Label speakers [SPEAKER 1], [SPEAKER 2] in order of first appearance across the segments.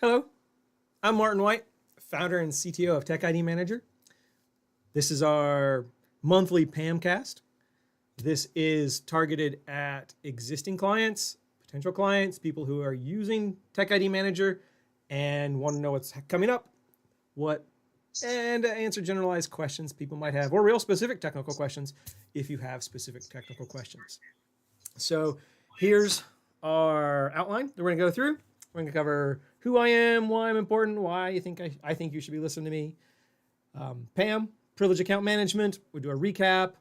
[SPEAKER 1] Hello, I'm 𝗦𝗵𝗿𝗆, founder and CTO of TechIDManager. This is our monthly PAMcast. This is targeted at existing clients, potential clients, people who are using TechIDManager and want to know what's coming up, and answer generalized questions people might have, or real specific technical questions if you have specific technical questions. So here's our outline that we're going to go through. We're going to cover who I am, why I'm important, why I think you should be listening to me. PAM, privileged account management. We'll do a recap,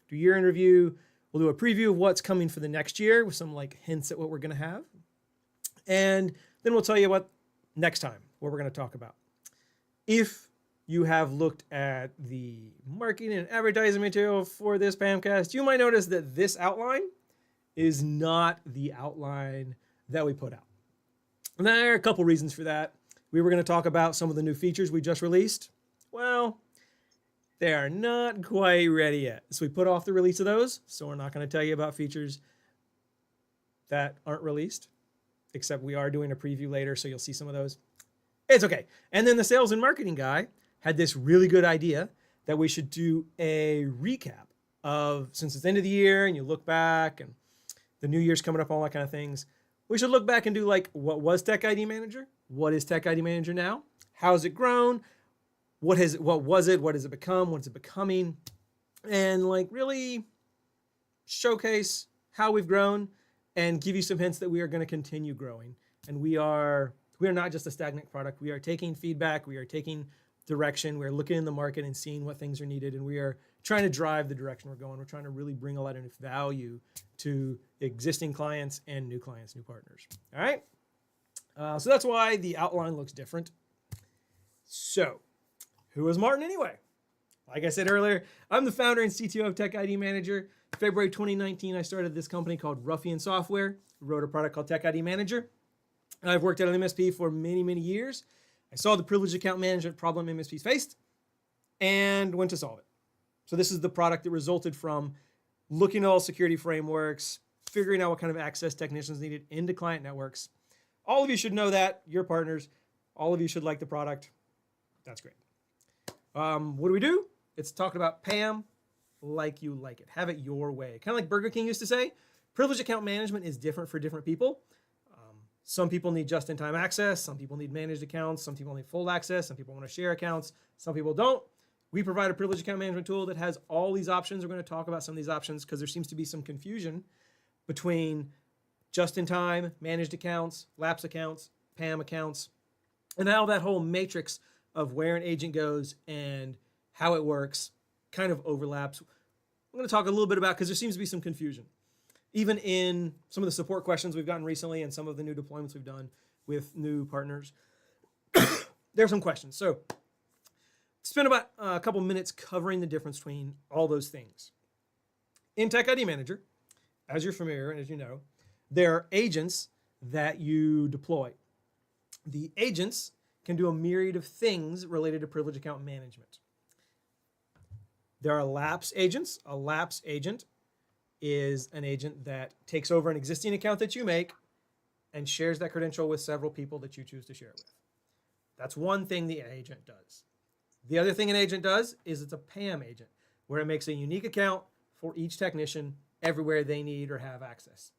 [SPEAKER 1] do year in review. We'll do a preview of what's coming for the next year with some hints at what we're going to have. And then we'll tell you what next time, what we're going to talk about. If you have looked at the marketing and advertising material for this PAMcast, you might notice that this outline is not the outline that we put out. And there are a couple reasons for that. We were going to talk about some of the new features we just released. Well, they are not quite ready yet. So we put off the release of those. So we're not going to tell you about features that aren't released, except we are doing a preview later, so you'll see some of those. It's okay. And then the sales and marketing guy had this really good idea that we should do a recap of, since it's the end of the year and you look back and the new year's coming up, all that kind of things. We should look back and do what was TechIDManager? What is TechIDManager now? How has it grown? What was it? What has it become? What is it becoming? And really showcase how we've grown and give you some hints that we are going to continue growing. And we are not just a stagnant product. We are taking feedback. We are taking direction. We're looking in the market and seeing what things are needed. And we are trying to drive the direction we're going. We're trying to really bring a lot of value to existing clients and new clients, new partners. All right. So that's why the outline looks different. So who is Martin anyway? Like I said earlier, I'm the founder and CTO of TechIDManager. February 2019, I started this company called Ruffian Software, wrote a product called TechIDManager. I've worked at an MSP for many, many years. I saw the privileged account management problem MSPs faced and went to solve it. So this is the product that resulted from looking at all security frameworks, figuring out what kind of access technicians needed into client networks. All of you should know that, your partners. All of you should like the product. That's great. What do we do? It's talking about PAM like you like it. Have it your way. Kind of like Burger King used to say, privileged account management is different for different people. Some people need just-in-time access. Some people need managed accounts. Some people need full access. Some people want to share accounts. Some people don't. We provide a privileged account management tool that has all these options. We're going to talk about some of these options because there seems to be some confusion between just-in-time, managed accounts, lapse accounts, PAM accounts, and how that whole matrix of where an agent goes and how it works kind of overlaps. I'm going to talk a little bit about because there seems to be some confusion. Even in some of the support questions we've gotten recently and some of the new deployments we've done with new partners, there are some questions. So spend about a couple minutes covering the difference between all those things. In TechIDManager, as you're familiar and as you know, there are agents that you deploy. The agents can do a myriad of things related to privileged account management. There are lapse agents. A lapse agent is an agent that takes over an existing account that you make and shares that credential with several people that you choose to share it with. That's one thing the agent does. The other thing an agent does is it's a PAM agent, where it makes a unique account for each technician everywhere they need or have access.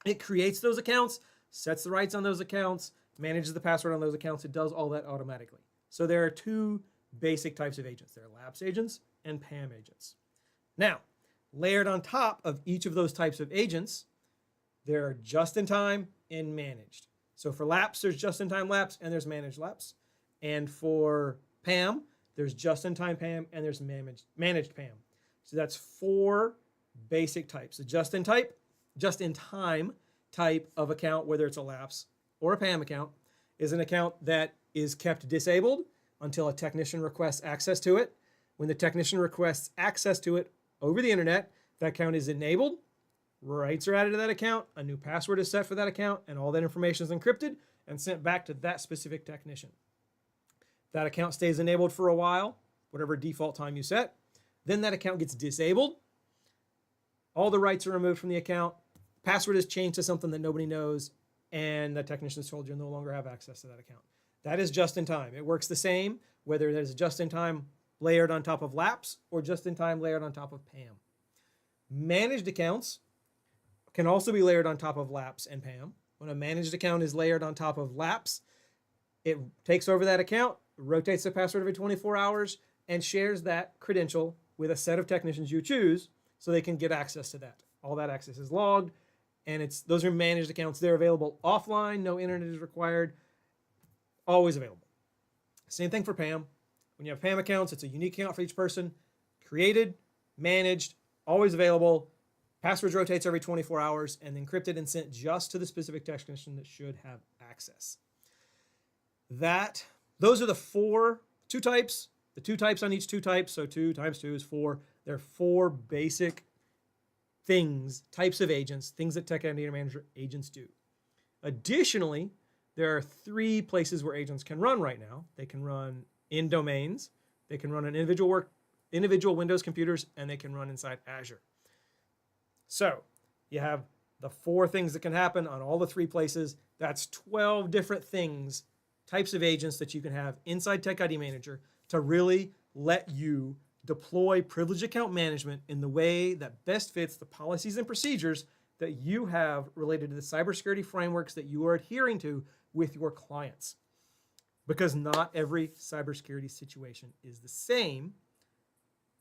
[SPEAKER 1] It creates those accounts, sets the rights on those accounts, manages the password on those accounts. It does all that automatically. So there are two basic types of agents. There are lapse agents and PAM agents. Now, layered on top of each of those types of agents, there are just-in-time and managed. So for lapse, there's just-in-time lapse and there's managed lapse. And for PAM, there's just-in-time PAM and there's managed PAM. So that's four basic types. The just-in-time type of account, whether it's a lapse or a PAM account, is an account that is kept disabled until a technician requests access to it. When the technician requests access to it over the internet, that account is enabled, rights are added to that account, a new password is set for that account, and all that information is encrypted and sent back to that specific technician. That account stays enabled for a while, whatever default time you set. Then that account gets disabled. All the rights are removed from the account. Password is changed to something that nobody knows. and the technician is told you no longer have access to that account. That is just in time. It works the same whether there's just in time layered on top of Laps or just in time layered on top of PAM. Managed accounts can also be layered on top of Laps and PAM. When a managed account is layered on top of Laps, it takes over that account, rotates the password every 24 hours, and shares that credential with a set of technicians you choose so they can get access to that. All that access is logged, and those are managed accounts. They're available offline, no internet is required, always available. Same thing for PAM. When you have PAM accounts, it's a unique account for each person, created, managed, always available, passwords rotates every 24 hours, and encrypted and sent just to the specific technician that should have access. Those are the two types, the two types on each two types, so 2 times 2 is 4. There are 4 basic types of agents, things that TechIDManager agents do. Additionally, there are 3 places where agents can run right now. They can run in domains, they can run on individual Windows computers, and they can run inside Azure. So you have the 4 things that can happen on all the 3 places. That's 12 different types of agents that you can have inside TechIDManager to really let you deploy privileged account management in the way that best fits the policies and procedures that you have related to the cybersecurity frameworks that you are adhering to with your clients. Because not every cybersecurity situation is the same.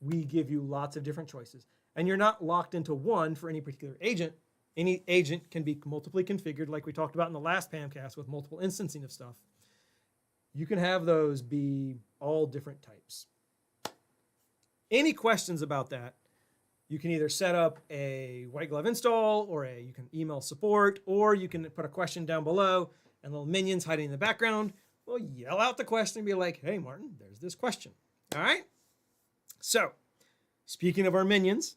[SPEAKER 1] We give you lots of different choices. And you're not locked into one for any particular agent. Any agent can be multiply configured, like we talked about in the last PAMcast with multiple instancing of stuff. You can have those be all different types. Any questions about that, you can either set up a white glove install, or you can email support, or you can put a question down below, and little minions hiding in the background will yell out the question and be like, hey, Martin, there's this question. All right? So, speaking of our minions,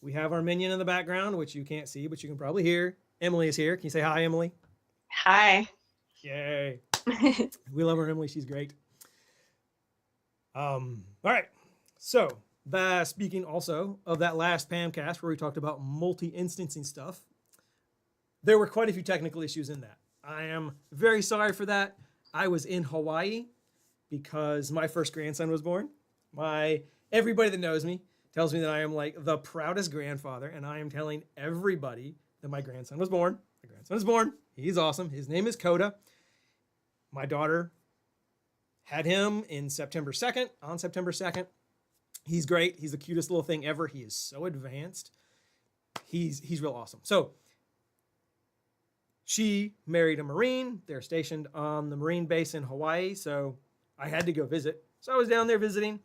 [SPEAKER 1] we have our minion in the background, which you can't see, but you can probably hear. Emily is here. Can you say hi, Emily?
[SPEAKER 2] Hi.
[SPEAKER 1] Yay. We love her, Emily. She's great. All right. So, speaking also of that last PAMcast where we talked about multi-instancing stuff, there were quite a few technical issues in that. I am very sorry for that. I was in Hawaii because my first grandson was born. Everybody that knows me tells me that I am like the proudest grandfather, and I am telling everybody that my grandson was born. My grandson is born. He's awesome. His name is 𝗂𝘁. My daughter had him on September 2nd. He's great. He's the cutest little thing ever. He is so advanced. He's real awesome. So she married a Marine. They're stationed on the Marine base in Hawaii. So I had to go visit. So I was down there visiting.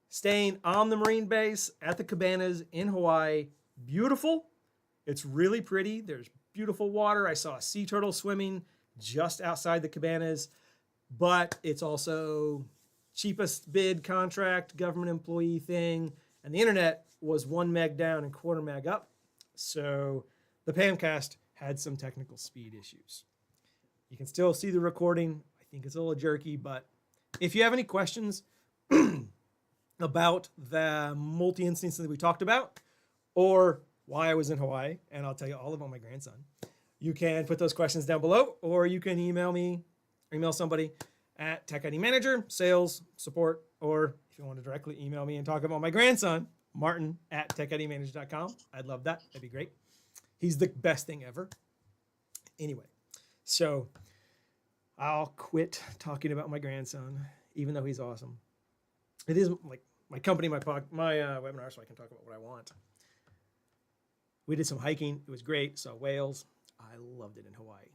[SPEAKER 1] Staying on the Marine base at the cabanas in Hawaii. Beautiful. It's really pretty. There's beautiful water. I saw a sea turtle swimming just outside the cabanas, but it's also cheapest bid contract, government employee thing, and the internet was 1 meg down and 1/4 meg up. So the PAMcast had some technical speed issues. You can still see the recording. I think it's a little jerky, but if you have any questions about the multi-instance that we talked about, or why I was in Hawaii, and I'll tell you all about my grandson, you can put those questions down below, or you can email somebody at TechIDManager, sales, support, or if you want to directly email me and talk about my grandson, martin@techidmanager.com. I'd love that. That'd be great. He's the best thing ever. Anyway, so I'll quit talking about my grandson, even though he's awesome. It is like my company, my webinar, so I can talk about what I want. We did some hiking. It was great. Saw whales. I loved it in Hawaii.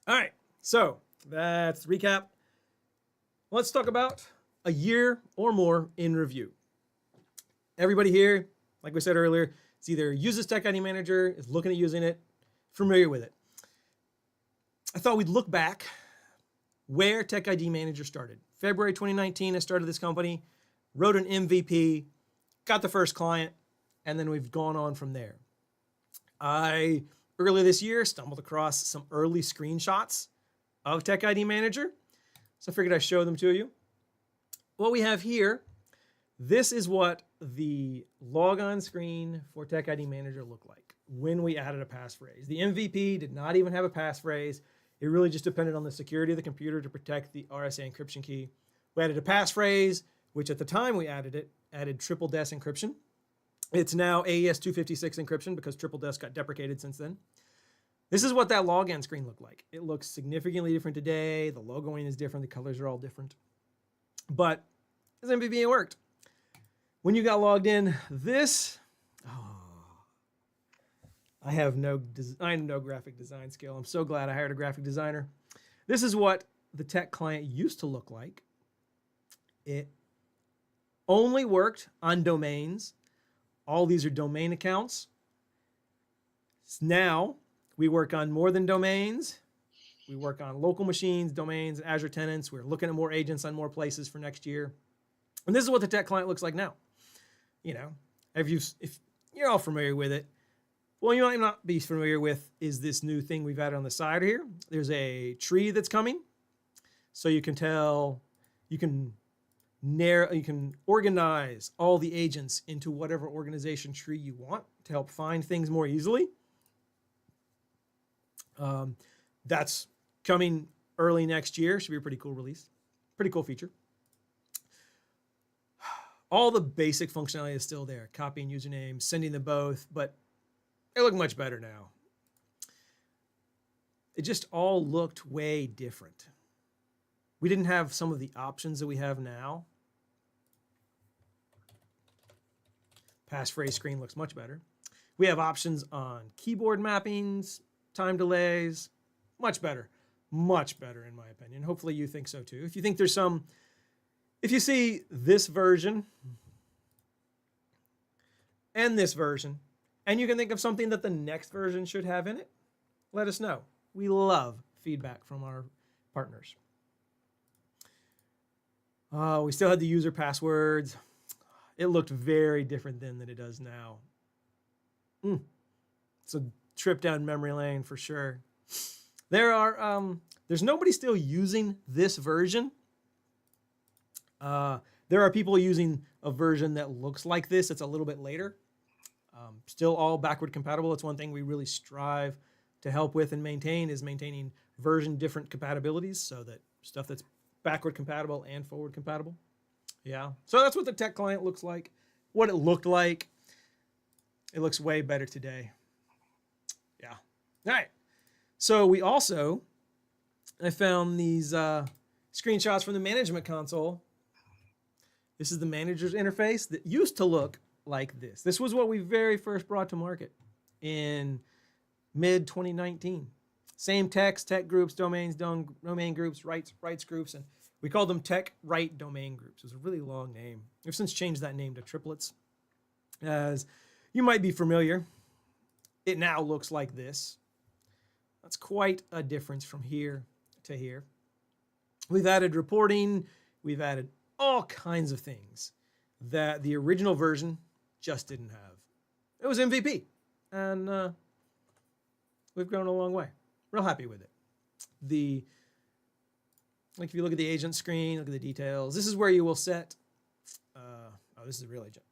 [SPEAKER 1] All right, so that's the recap. Let's talk about a year or more in review. Everybody here, like we said earlier, is either uses TechIDManager, is looking at using it, familiar with it. I thought we'd look back where TechIDManager started. February 2019, I started this company, wrote an MVP, got the first client, and then we've gone on from there. Earlier this year, stumbled across some early screenshots of TechIDManager. So I figured I'd show them to you. What we have here, this is what the logon screen for TechIDManager looked like. when we added a passphrase. The MVP did not even have a passphrase. It really just depended on the security of the computer to protect the RSA encryption key. We added a passphrase, which at the time we added it, added triple DES encryption. It's now AES 256 encryption because triple DES got deprecated since then. This is what that login screen looked like. It looks significantly different today. The logoing is different. The colors are all different. But this MVP worked. When you got logged in, I have no graphic design skill. I'm so glad I hired a graphic designer. This is what the tech client used to look like. It only worked on domains. All these are domain accounts. Now we work on more than domains. We work on local machines, domains, and Azure tenants. We're looking at more agents on more places for next year. And this is what the tech client looks like now. You know, if you're all familiar with it, what you might not be familiar with is this new thing we've added on the side here. There's a tree that's coming. So you can tell, you can organize all the agents into whatever organization tree you want to help find things more easily. That's coming early next year. Should be a pretty cool release. Pretty cool feature. All the basic functionality is still there. Copying usernames, sending them both, but they look much better now. It just all looked way different. We didn't have some of the options that we have now. Passphrase screen looks much better. We have options on keyboard mappings, time delays, much better in my opinion. Hopefully you think so too. If you think there's some, if you see this version and this version, and you can think of something that the next version should have in it, let us know. We love feedback from our partners. We still had the user passwords. It looked very different then than it does now. It's a trip down memory lane for sure. There's nobody still using this version. There are people using a version that looks like this. It's a little bit later. Still all backward compatible. It's one thing we really strive to help with and maintain is maintaining version different compatibilities so that stuff that's backward compatible and forward compatible. Yeah. So that's what the tech client looks like. What it looked like. It looks way better today. Yeah. All right. So we also, I found these screenshots from the management console. This is the manager's interface that used to look like this. This was what we very first brought to market in mid 2019. Same text, tech groups, domains, domain groups, rights groups, and we called them tech right domain groups. It was a really long name. We've since changed that name to triplets. As you might be familiar, it now looks like this. That's quite a difference from here to here. We've added reporting. We've added all kinds of things that the original version just didn't have. It was MVP, and we've grown a long way. Real happy with it. Like if you look at the agent screen, look at the details. This is where you will set, this is a real agent.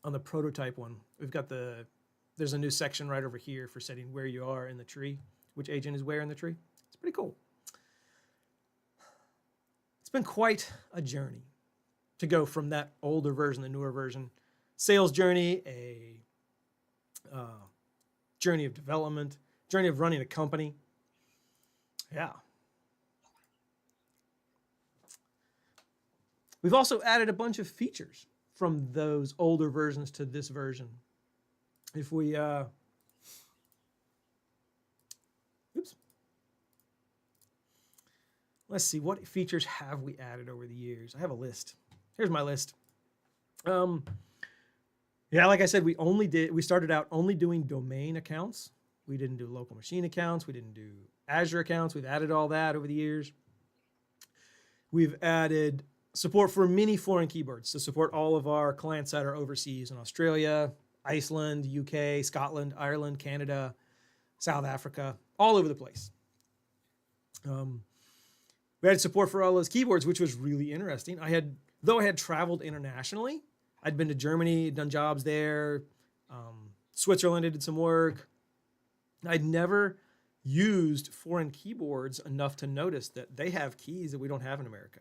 [SPEAKER 1] On the prototype one, we've got there's a new section right over here for setting where you are in the tree, which agent is where in the tree. It's pretty cool. It's been quite a journey to go from that older version, the newer version. Sales journey, a journey of development, journey of running a company. Yeah. We've also added a bunch of features from those older versions to this version. If we, let's see, what features have we added over the years? I have a list. Here's my list. Yeah, like I said, we started out only doing domain accounts. We didn't do local machine accounts. We didn't do Azure accounts. We've added all that over the years. We've added support for many foreign keyboards to support all of our clients that are overseas in Australia, Iceland, UK, Scotland, Ireland, Canada, South Africa, all over the place. We had support for all those keyboards, which was really interesting. Though I had traveled internationally, I'd been to Germany, done jobs there, Switzerland, I did some work. I'd never used foreign keyboards enough to notice that they have keys that we don't have in America.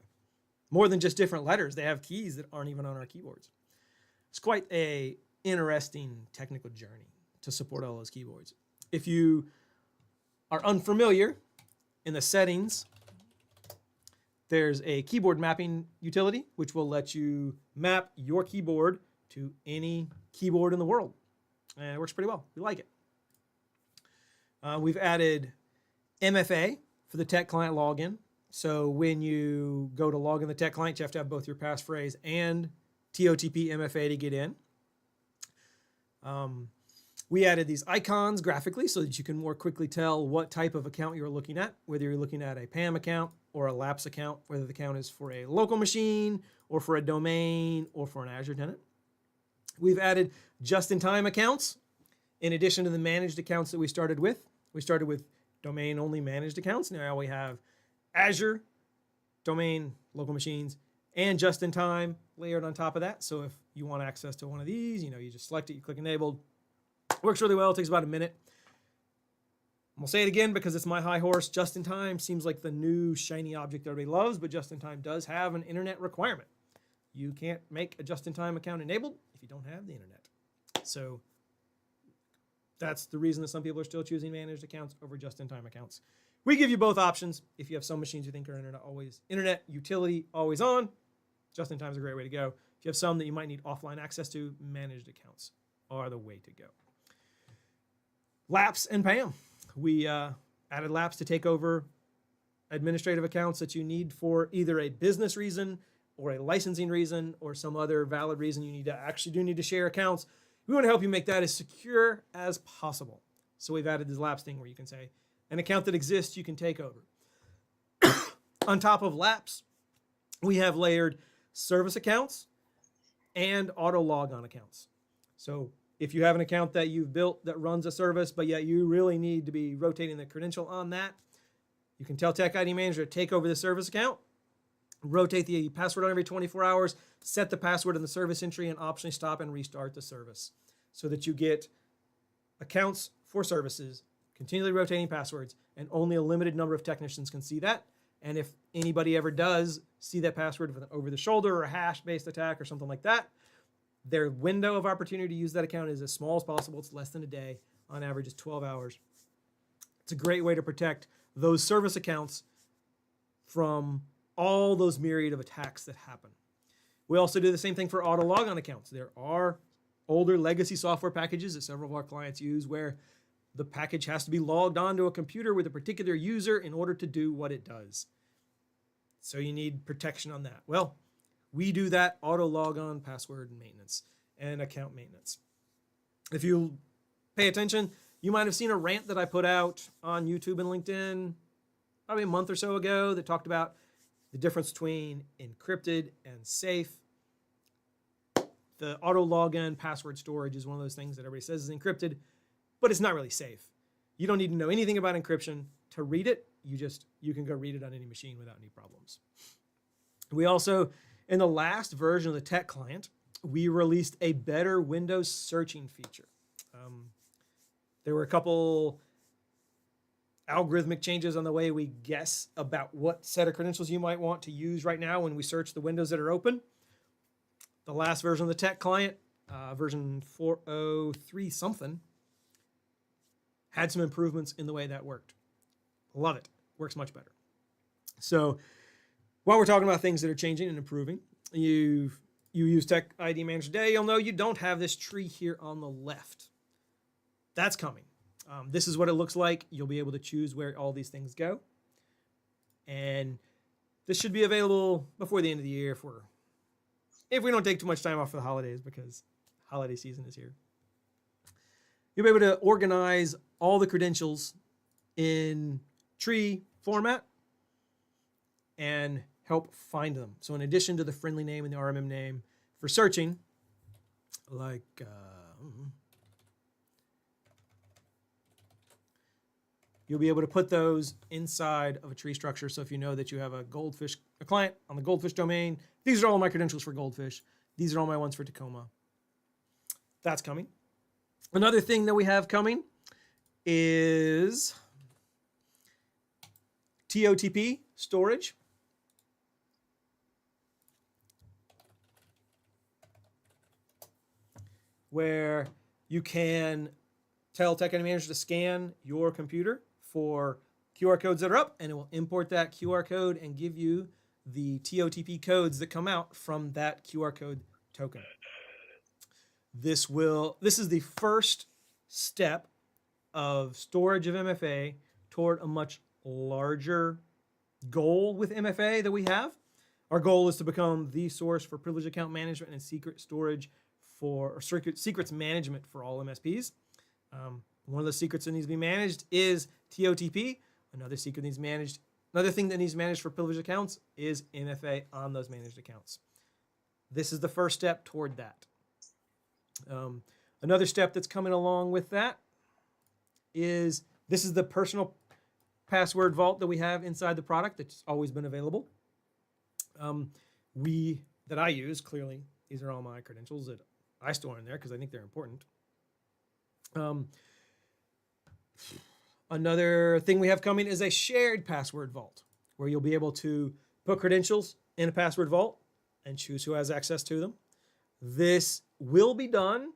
[SPEAKER 1] More than just different letters, they have keys that aren't even on our keyboards. It's quite a interesting technical journey to support all those keyboards. If you are unfamiliar, in the settings, there's a keyboard mapping utility, which will let you map your keyboard to any keyboard in the world. And it works pretty well. We like it. We've added MFA for the tech client login. So when you go to log in the tech client, you have to have both your passphrase and TOTP MFA to get in. We added these icons graphically so that you can more quickly tell what type of account you're looking at, whether you're looking at a PAM account or a Lapse account, whether the account is for a local machine or for a domain or for an Azure tenant. We've added just-in-time accounts in addition to the managed accounts that we started with. We started with domain-only managed accounts. Now we have Azure, domain, local machines, and just-in-time layered on top of that. So if you want access to one of these, you just select it, you click enabled. Works really well. It takes about a minute. I'll say it again because it's my high horse. Just-in-time seems like the new shiny object everybody loves, but just-in-time does have an internet requirement. You can't make a just-in-time account enabled if you don't have the internet. So that's the reason that some people are still choosing managed accounts over just-in-time accounts. We give you both options. If you have some machines you think are internet utility always on, just-in-time is a great way to go. If you have some that you might need offline access to, managed accounts are the way to go. Lapse and PAM. We added Lapse to take over administrative accounts that you need for either a business reason or a licensing reason or some other valid reason you need to share accounts. We want to help you make that as secure as possible. So we've added this Lapse thing where you can say, an account that exists, you can take over. On top of Lapse, we have layered service accounts and auto logon accounts. So if you have an account that you've built that runs a service, but yet you really need to be rotating the credential on that, you can tell TechIDManager to take over the service account, rotate the password on every 24 hours, set the password in the service entry, and optionally stop and restart the service so that you get accounts for services, continually rotating passwords, and only a limited number of technicians can see that. And if anybody ever does see that password with an over-the-shoulder or a hash-based attack or something like that, their window of opportunity to use that account is as small as possible. It's less than a day. On average, it's 12 hours. It's a great way to protect those service accounts from all those myriad of attacks that happen. We also do the same thing for auto logon accounts. There are older legacy software packages that several of our clients use where the package has to be logged onto a computer with a particular user in order to do what it does. So you need protection on that. Well, we do that auto logon password maintenance and account maintenance. If you pay attention, you might have seen a rant that I put out on YouTube and LinkedIn probably a month or so ago that talked about the difference between encrypted and safe. The auto login password storage is one of those things that everybody says is encrypted, but it's not really safe. You don't need to know anything about encryption to read it. You can go read it on any machine without any problems. We also, in the last version of the tech client, we released a better Windows searching feature. There were a couple algorithmic changes on the way we guess about what set of credentials you might want to use right now when we search the windows that are open. The last version of the tech client, version 4.03 something, had some improvements in the way that worked. Love it. Works much better. So while we're talking about things that are changing and improving, you use TechIDManager today, you'll know you don't have this tree here on the left. That's coming. This is what it looks like. You'll be able to choose where all these things go. And this should be available before the end of the year if we don't take too much time off for the holidays, because holiday season is here. You'll be able to organize all the credentials in tree format and help find them. So in addition to the friendly name and the RMM name for searching, like you'll be able to put those inside of a tree structure. So if you know that you have a client on the Goldfish domain, these are all my credentials for Goldfish. These are all my ones for 𝗂𝘁𝗫. That's coming. Another thing that we have coming is TOTP storage. Where you can tell TechIDManager to scan your computer for QR codes that are up, and it will import that QR code and give you the TOTP codes that come out from that QR code token. This is the first step of storage of MFA toward a much larger goal with MFA that we have. Our goal is to become the source for privileged account management and secret storage or secrets management for all MSPs. One of the secrets that needs to be managed is TOTP. Another thing that needs managed for privileged accounts is MFA on those managed accounts. This is the first step toward that. Another step that's coming along with that is this is the personal password vault that we have inside the product that's always been available. That I use, clearly, these are all my credentials that I store in there because I think they're important. Another thing we have coming is a shared password vault where you'll be able to put credentials in a password vault and choose who has access to them. This will be done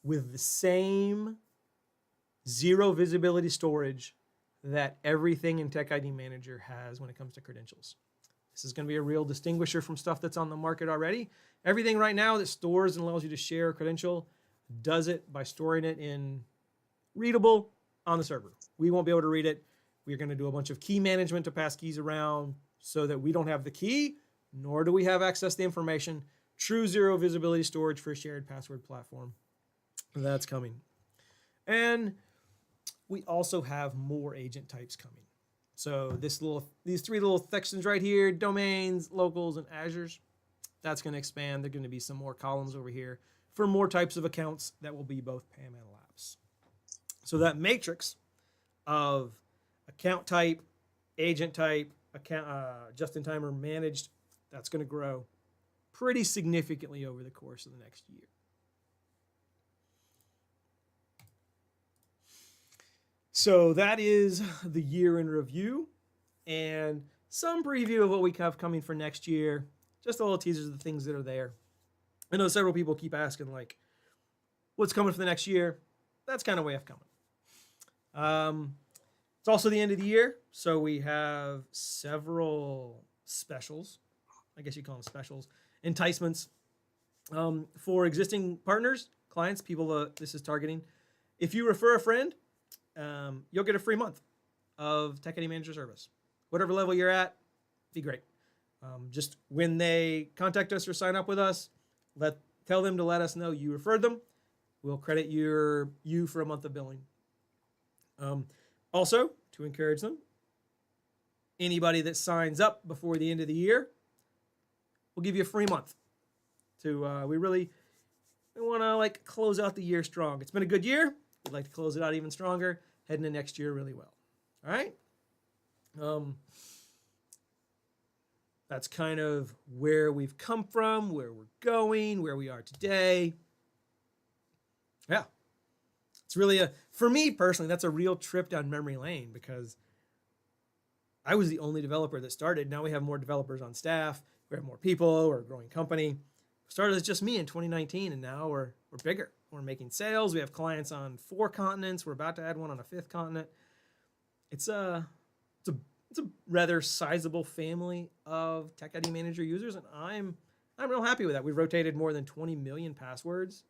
[SPEAKER 1] with the same zero visibility storage that everything in TechIDManager has when it comes to credentials. This is going to be a real distinguisher from stuff that's on the market already. Everything right now that stores and allows you to share a credential does it by storing it in readable on the server. We won't be able to read it. We're going to do a bunch of key management to pass keys around so that we don't have the key, nor do we have access to the information. True zero visibility storage for a shared password platform. That's coming. And we also have more agent types coming. So these three little sections right here, domains, locals, and Azures, that's going to expand. There are going to be some more columns over here for more types of accounts that will be both PAM and Labs. So that matrix of account type, agent type, account, just-in-time or managed, that's going to grow pretty significantly over the course of the next year. So that is the year in review and some preview of what we have coming for next year. Just a little teasers of the things that are there. I know several people keep asking, like, what's coming for the next year? That's kind of way of coming. It's also the end of the year, so we have several specials. I guess you call them specials. Enticements for existing partners, clients, people this is targeting. If you refer a friend, you'll get a free month of TechIDManager service. Whatever level you're at, be great. Just when they contact us or sign up with us, tell them to let us know you referred them. We'll credit you for a month of billing. Also, to encourage them, anybody that signs up before the end of the year, we'll give you a free month. We want to close out the year strong. It's been a good year. We'd like to close it out even stronger, heading into next year really well. All right. That's kind of where we've come from, where we're going, where we are today. Yeah. It's really for me personally, that's a real trip down memory lane because I was the only developer that started. Now we have more developers on staff. We have more people. We're a growing company. We started as just me in 2019, and now we're bigger. We're making sales. We have clients on 4 continents. We're about to add one on a 5th continent. It's a rather sizable family of TechIDManager users, and I'm real happy with that. We've rotated more than 20 million passwords.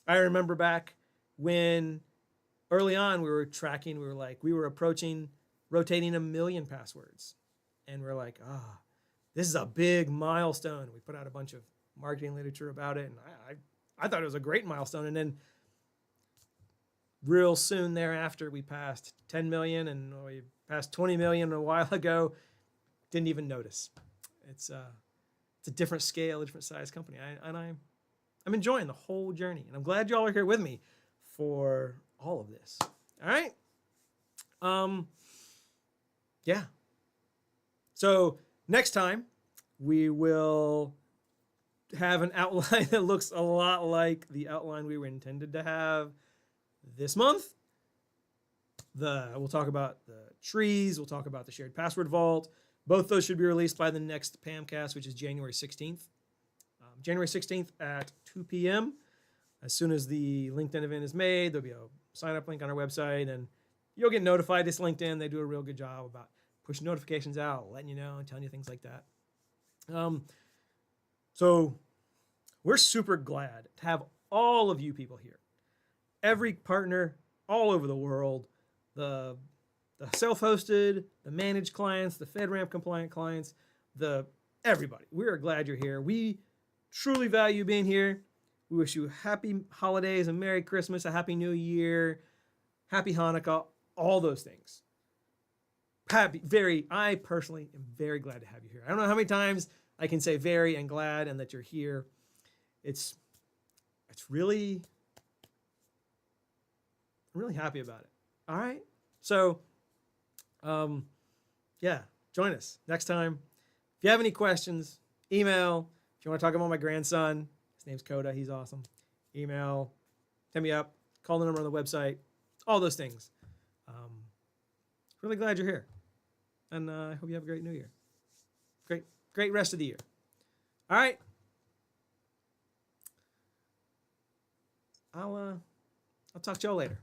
[SPEAKER 1] I remember back when early on we were approaching rotating 1 million passwords, and we're like, this is a big milestone. We put out a bunch of marketing literature about it, and I thought it was a great milestone. And then real soon thereafter, we passed 10 million, and we passed 20 million a while ago. Didn't even notice. It's a different scale, a different size company. I'm enjoying the whole journey, and I'm glad y'all are here with me for all of this. All right. Yeah. So next time we will have an outline that looks a lot like the outline we were intended to have this month. We'll talk about the trees. We'll talk about the shared password vault. Both those should be released by the next PAMcast, which is January 16th. January 16th at 2 p.m. As soon as the LinkedIn event is made, there'll be a sign-up link on our website, and you'll get notified. It's LinkedIn. They do a real good job about pushing notifications out, letting you know, and telling you things like that. So we're super glad to have all of you people here. Every partner all over the world, the self-hosted, the managed clients, the FedRAMP compliant clients, everybody. We are glad you're here. We truly value being here. We wish you happy holidays, a Merry Christmas, a Happy New Year, Happy Hanukkah, all those things. I personally am very glad to have you here. I don't know how many times I can say very and glad and that you're here. I'm really happy about it. All right. So, yeah, join us next time. If you have any questions, email. If you want to talk about my grandson, his name's 𝗂𝘁𝗍. He's awesome. Email, hit me up, call the number on the website, all those things. Really glad you're here. And I hope you have a great new year. Great rest of the year. All right. I'll talk to y'all later.